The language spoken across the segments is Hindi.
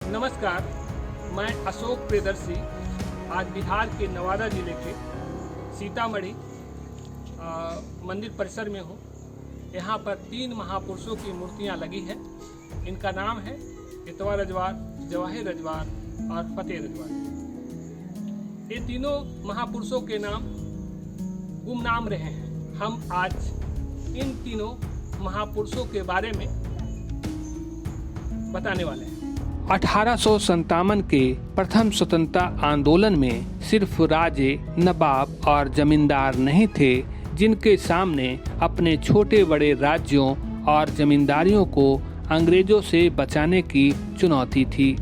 नमस्कार, मैं अशोक प्रियदर्शी आज बिहार के नवादा जिले के सीतामढ़ी मंदिर परिसर में हूँ। यहाँ पर 3 महापुरुषों की मूर्तियाँ लगी हैं। इनका नाम है इतवा रजवार, जवाहिर रजवार और फतेह रजवार। ये तीनों महापुरुषों के नाम गुमनाम रहे हैं। हम आज इन तीनों महापुरुषों के बारे में बताने वाले हैं। 1857 के प्रथम स्वतंत्रता आंदोलन में सिर्फ राजे, नवाब और जमींदार नहीं थे जिनके सामने अपने छोटे बड़े राज्यों और जमींदारियों को अंग्रेजों से बचाने की चुनौती थी।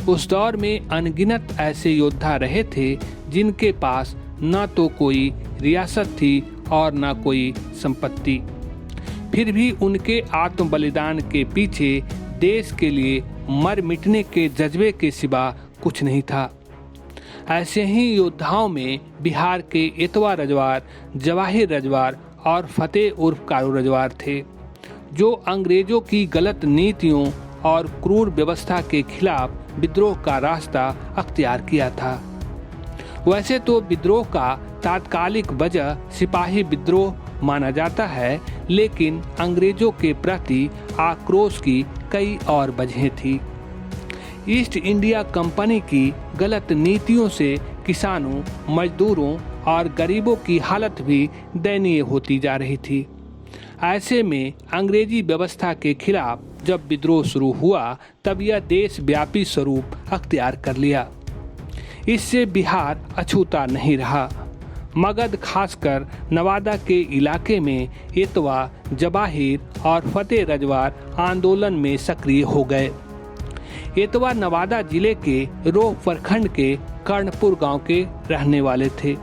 उस दौर में अनगिनत ऐसे योद्धा रहे थे जिनके पास न तो कोई रियासत थी और न कोई संपत्ति। फिर भी उनके आत्म बलिदान के पीछे देश के लिए मर मिटने के जज्बे के सिवा कुछ नहीं था। ऐसे ही योद्धाओं में बिहार के इतवा रजवार, जवाहिर रजवार और फतेह उर्फ कारू रजवार थे, जो अंग्रेजों की गलत नीतियों और क्रूर व्यवस्था के खिलाफ विद्रोह का रास्ता अख्तियार किया था। वैसे तो विद्रोह का तात्कालिक वजह सिपाही विद्रोह माना जाता है, लेकिन अंग्रेजों के प्रति आक्रोश की कई और वजहें थी। ईस्ट इंडिया कंपनी की गलत नीतियों से किसानों, मजदूरों और गरीबों की हालत भी दयनीय होती जा रही थी। ऐसे में अंग्रेजी व्यवस्था के खिलाफ जब विद्रोह शुरू हुआ, तब यह देशव्यापी स्वरूप अख्तियार कर लिया। इससे बिहार अछूता नहीं रहा। मगध, खासकर नवादा के इलाके में इतवा, जवाहिर और फतेह रजवार आंदोलन में सक्रिय हो गए। इतवा नवादा जिले के रोह प्रखंड के कर्णपुर गांव के रहने वाले थे।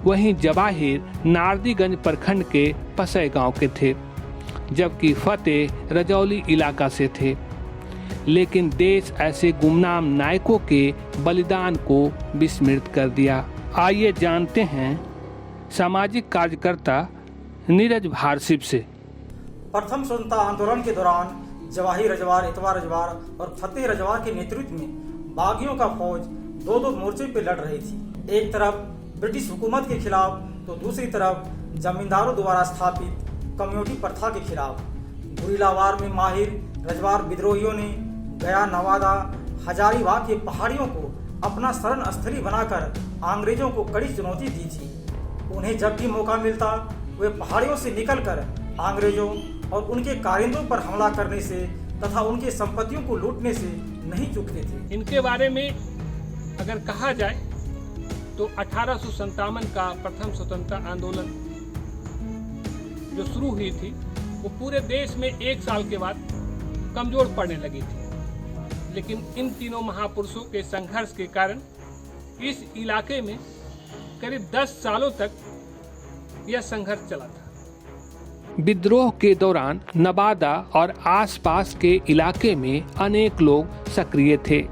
वहीं जवाहिर नारदीगंज प्रखंड के पसय गांव के थे, जबकि फतेह रजौली इलाका से थे। लेकिन देश ऐसे गुमनाम नायकों के बलिदान को विस्मृत कर दिया। आइए जानते हैं सामाजिक कार्यकर्ता नीरज भारसिप से। प्रथम स्वतंत्रता आंदोलन के दौरान जवाहिर रजवार, इतवा रजवार और फतेह रजवार के नेतृत्व में बागियों का फौज दो मोर्चे पे लड़ रही थी। एक तरफ ब्रिटिश हुकूमत के खिलाफ तो दूसरी तरफ जमींदारों द्वारा स्थापित कम्युनिटी प्रथा के खिलाफ। गुरिल्लावार में माहिर रजवार विद्रोहियों ने गया, नवादा, हजारीबाग के पहाड़ियों को अपना शरण स्थली बनाकर अंग्रेजों को कड़ी चुनौती दी थी। उन्हें जब भी मौका मिलता वे पहाड़ियों से निकलकर अंग्रेजों और उनके कारिंदों पर हमला करने से तथा उनके संपत्तियों को लूटने से नहीं चूकते थे। इनके बारे में अगर कहा जाए तो 1857 का प्रथम स्वतंत्रता आंदोलन जो शुरू हुई थी, वो पूरे देश में 1 साल के बाद कमजोर पड़ने लगी थी। लेकिन इन तीनों महापुरुषों के संघर्ष के कारण इस इलाके में करीब 10 सालों तक यह संघर्ष चला था। विद्रोह के दौरान नवादा और आसपास के इलाके में अनेक लोग सक्रिय थे।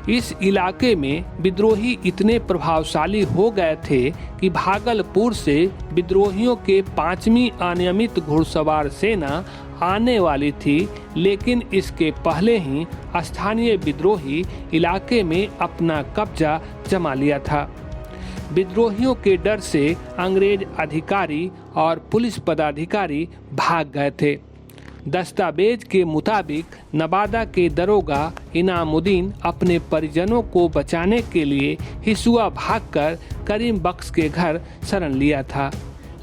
इस इलाके में विद्रोही इतने प्रभावशाली हो गए थे कि भागलपुर से विद्रोहियों के 5वीं अनियमित घुड़सवार सेना आने वाली थी, लेकिन इसके पहले ही स्थानीय विद्रोही इलाके में अपना कब्जा जमा लिया था। विद्रोहियों के डर से अंग्रेज अधिकारी और पुलिस पदाधिकारी भाग गए थे। दस्तावेज के मुताबिक नवादा के दरोगा इनामुद्दीन अपने परिजनों को बचाने के लिए हिसुआ भागकर करीम बख्श के घर शरण लिया था।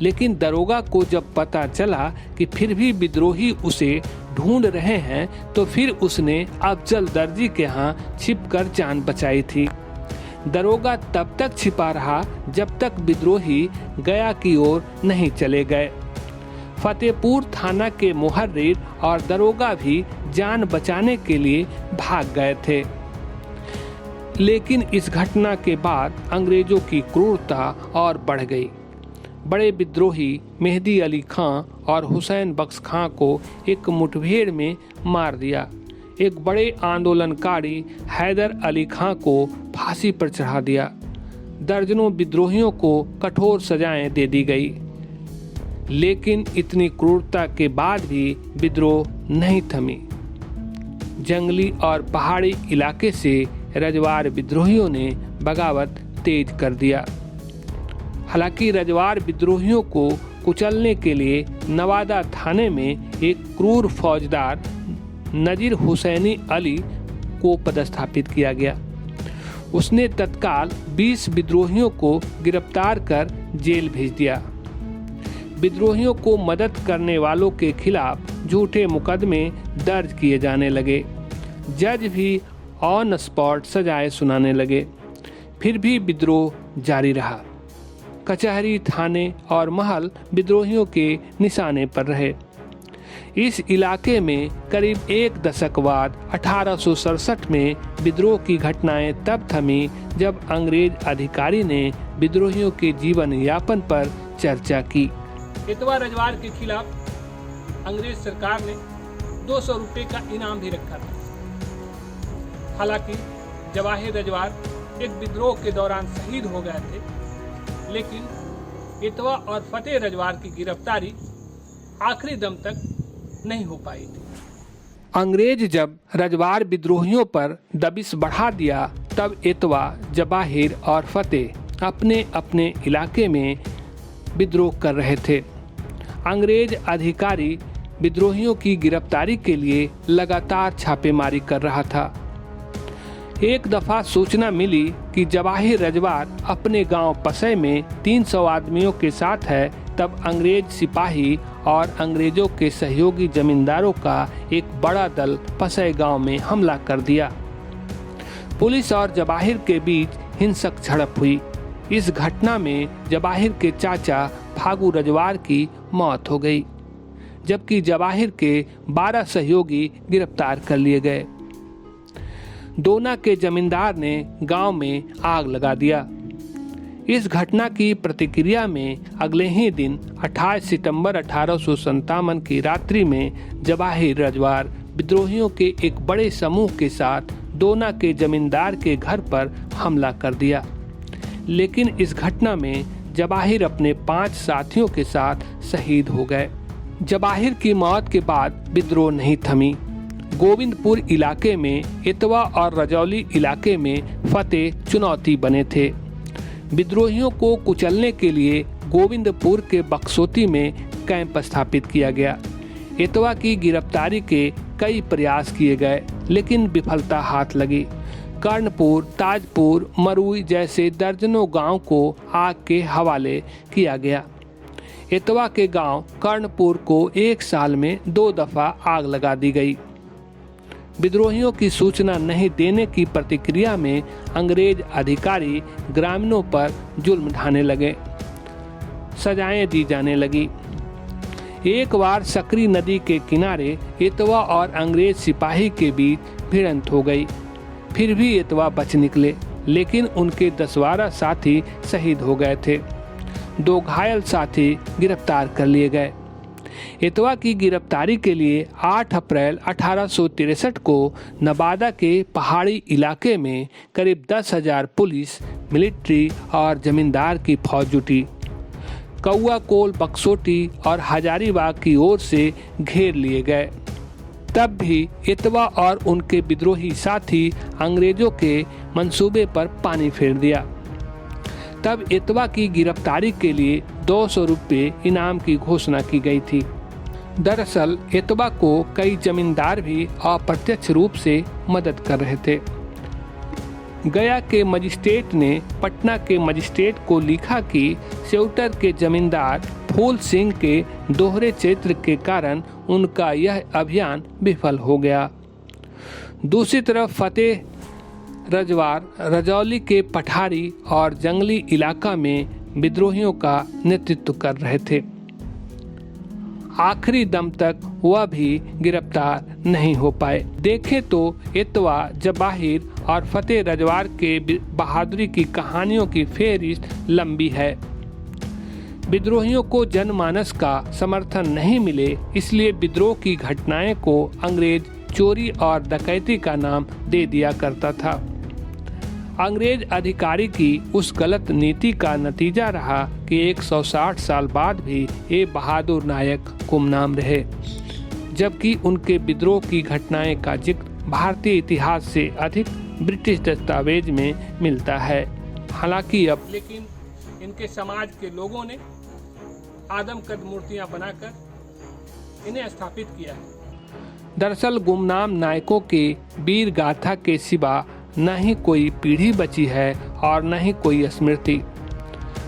लेकिन दरोगा को जब पता चला कि फिर भी विद्रोही उसे ढूंढ रहे हैं, तो फिर उसने अफजल दर्जी के यहाँ छिपकर जान बचाई थी। दरोगा तब तक छिपा रहा जब तक विद्रोही गया की ओर नहीं चले गए। फतेहपुर थाना के मुहर्रिर और दरोगा भी जान बचाने के लिए भाग गए थे। लेकिन इस घटना के बाद अंग्रेजों की क्रूरता और बढ़ गई। बड़े विद्रोही मेहदी अली खां और हुसैन बख्श खां को एक मुठभेड़ में मार दिया। एक बड़े आंदोलनकारी हैदर अली खां को फांसी पर चढ़ा दिया। दर्जनों विद्रोहियों को कठोर सजाएं दे दी गई। लेकिन इतनी क्रूरता के बाद भी विद्रोह नहीं थमी। जंगली और पहाड़ी इलाके से रजवार विद्रोहियों ने बगावत तेज कर दिया। हालांकि रजवार विद्रोहियों को कुचलने के लिए नवादा थाने में एक क्रूर फौजदार नजीर हुसैनी अली को पदस्थापित किया गया। उसने तत्काल 20 विद्रोहियों को गिरफ्तार कर जेल भेज दिया। विद्रोहियों को मदद करने वालों के खिलाफ झूठे मुकदमे दर्ज किए जाने लगे। जज भी ऑन स्पॉट सजाएं सुनाने लगे। फिर भी विद्रोह जारी रहा। कचहरी, थाने और महल विद्रोहियों के निशाने पर रहे। इस इलाके में करीब एक दशक बाद 1867 में विद्रोह की घटनाएं तब थमी जब अंग्रेज अधिकारी ने विद्रोहियों के जीवन यापन पर चर्चा की। इतवा रजवार के खिलाफ अंग्रेज सरकार ने 200 रुपये का इनाम भी रखा था। हालांकि जवाहिर रजवार एक विद्रोह के दौरान शहीद हो गए थे, लेकिन इतवा और फतेह रजवार की गिरफ्तारी आखिरी दम तक नहीं हो पाई थी। अंग्रेज जब रजवार विद्रोहियों पर दबिश बढ़ा दिया, तब इतवा, जवाहिर और फतेह अपने अपने इलाके में विद्रोह कर रहे थे। अंग्रेज अधिकारी विद्रोहियों की गिरफ्तारी के लिए लगातार छापेमारी कर रहा था। एक दफा सूचना मिली कि जवाहिर रजवार अपने गांव पसई में 300 आदमियों के साथ है। तब अंग्रेज सिपाही और अंग्रेजों के सहयोगी जमींदारों का एक बड़ा दल पसई गांव में हमला कर दिया। पुलिस और जवाहिर के बीच हिंसक झड़प हुई। इस घटना में जवाहिर के चाचा फागू रजवार की मौत हो गई, जबकि जवाहिर के 12 सहयोगी गिरफ्तार कर लिए गए। दोना के जमींदार ने गांव में आग लगा दिया। इस घटना की प्रतिक्रिया में अगले ही दिन 28 सितंबर 1857 की रात्रि में जवाहिर रजवार विद्रोहियों के एक बड़े समूह के साथ दोना के जमींदार के घर पर हमला कर दिया। लेकिन इस घटना में जवाहिर अपने 5 साथियों के साथ शहीद हो गए। जवाहिर की मौत के बाद विद्रोह नहीं थमी। गोविंदपुर इलाके में इतवा और रजौली इलाके में फतेह चुनौती बने थे। विद्रोहियों को कुचलने के लिए गोविंदपुर के बक्सोती में कैंप स्थापित किया गया। इतवा की गिरफ्तारी के कई प्रयास किए गए, लेकिन विफलता हाथ लगी। कर्णपुर, ताजपुर, मरुई जैसे दर्जनों गांव को आग के हवाले किया गया। इतवा के गांव कर्णपुर को 1 साल में 2 दफा आग लगा दी गई। विद्रोहियों की सूचना नहीं देने की प्रतिक्रिया में अंग्रेज अधिकारी ग्रामीणों पर जुल्म ढाने लगे। सजाएं दी जाने लगी। एक बार सकरी नदी के किनारे इतवा और अंग्रेज सिपाही के बीच भिड़ंत हो गई। फिर भी इतवा बच निकले, लेकिन उनके 10-12 साथी शहीद हो गए थे। 2 घायल साथी गिरफ्तार कर लिए गए। इतवा की गिरफ्तारी के लिए 8 अप्रैल 1863 को नवादा के पहाड़ी इलाके में करीब 10,000 पुलिस, मिलिट्री और जमींदार की फौज जुटी। कौआकोल, बक्सोटी और हजारीबाग की ओर से घेर लिए गए। तब भी इतवा और उनके विद्रोही साथी अंग्रेजों के मंसूबे पर पानी फेर दिया। तब इतवा की गिरफ्तारी के लिए 200 रुपये इनाम की घोषणा की गई थी। दरअसल इतवा को कई जमींदार भी अप्रत्यक्ष रूप से मदद कर रहे थे। गया के मजिस्ट्रेट ने पटना के मजिस्ट्रेट को लिखा कि सेउटर के जमींदार फूल सिंह के दोहरे चरित्र के कारण उनका यह अभियान विफल हो गया। दूसरी तरफ फतेह रजवार रजौली के पठारी और जंगली इलाका में विद्रोहियों का नेतृत्व कर रहे थे। आखिरी दम तक वह भी गिरफ्तार नहीं हो पाए। देखें तो इतवा, जवाहिर और फतेह रजवार के बहादुरी की कहानियों की फेहरिस्त लंबी है। विद्रोहियों को जनमानस का समर्थन नहीं मिले, इसलिए विद्रोह की घटनाएं को अंग्रेज चोरी और डकैती का नाम दे दिया करता था। अंग्रेज अधिकारी की उस गलत नीति का नतीजा रहा कि 160 साल बाद भी ये बहादुर नायक गुमनाम रहे, जबकि उनके विद्रोह की घटनाएं का जिक्र भारतीय इतिहास से अधिक ब्रिटिश दस्तावेज में मिलता है। हालांकि अब लेकिन इनके समाज के लोगों ने आदमकद मूर्तियां बनाकर इन्हें स्थापित किया है। दरअसल गुमनाम नायकों के वीर गाथा के सिवा न ही कोई पीढ़ी बची है और न ही कोई स्मृति।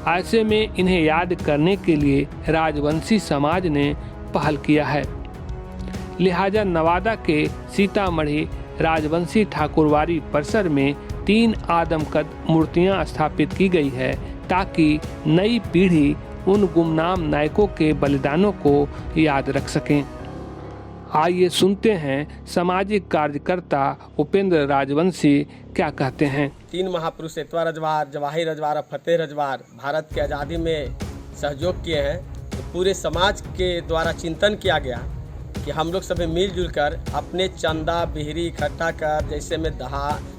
ऐसे में इन्हें याद करने के लिए राजवंशी समाज ने पहल किया है। लिहाजा नवादा के सीतामढ़ी राजवंशी ठाकुरवाड़ी परिसर में 3 आदमकद मूर्तियां स्थापित की गई है ताकि नई पीढ़ी उन गुमनाम नायकों के बलिदानों को याद रख सकें। आइए सुनते हैं सामाजिक कार्यकर्ता उपेंद्र राजवंशी क्या कहते हैं। 3 महापुरुष एतवा रजवार, जवाहिर रजवार और फतेह रजवार भारत की आज़ादी में सहयोग किए हैं। तो पूरे समाज के द्वारा चिंतन किया गया कि हम लोग सभी मिलजुल कर अपने चंदा बिहरी इकट्ठा कर, जैसे में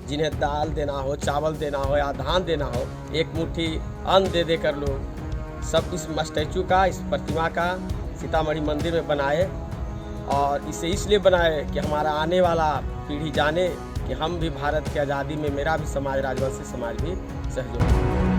जिन्हें दाल देना हो, चावल देना हो या धान देना हो, एक मुट्ठी अन्न दे देकर लोग सब इस स्टैचू का, इस प्रतिमा का सीतामढ़ी मंदिर में बनाए। और इसे इसलिए बनाए कि हमारा आने वाला पीढ़ी जाने कि हम भी भारत की आज़ादी में, मेरा भी समाज राजवंशी समाज भी सहयोग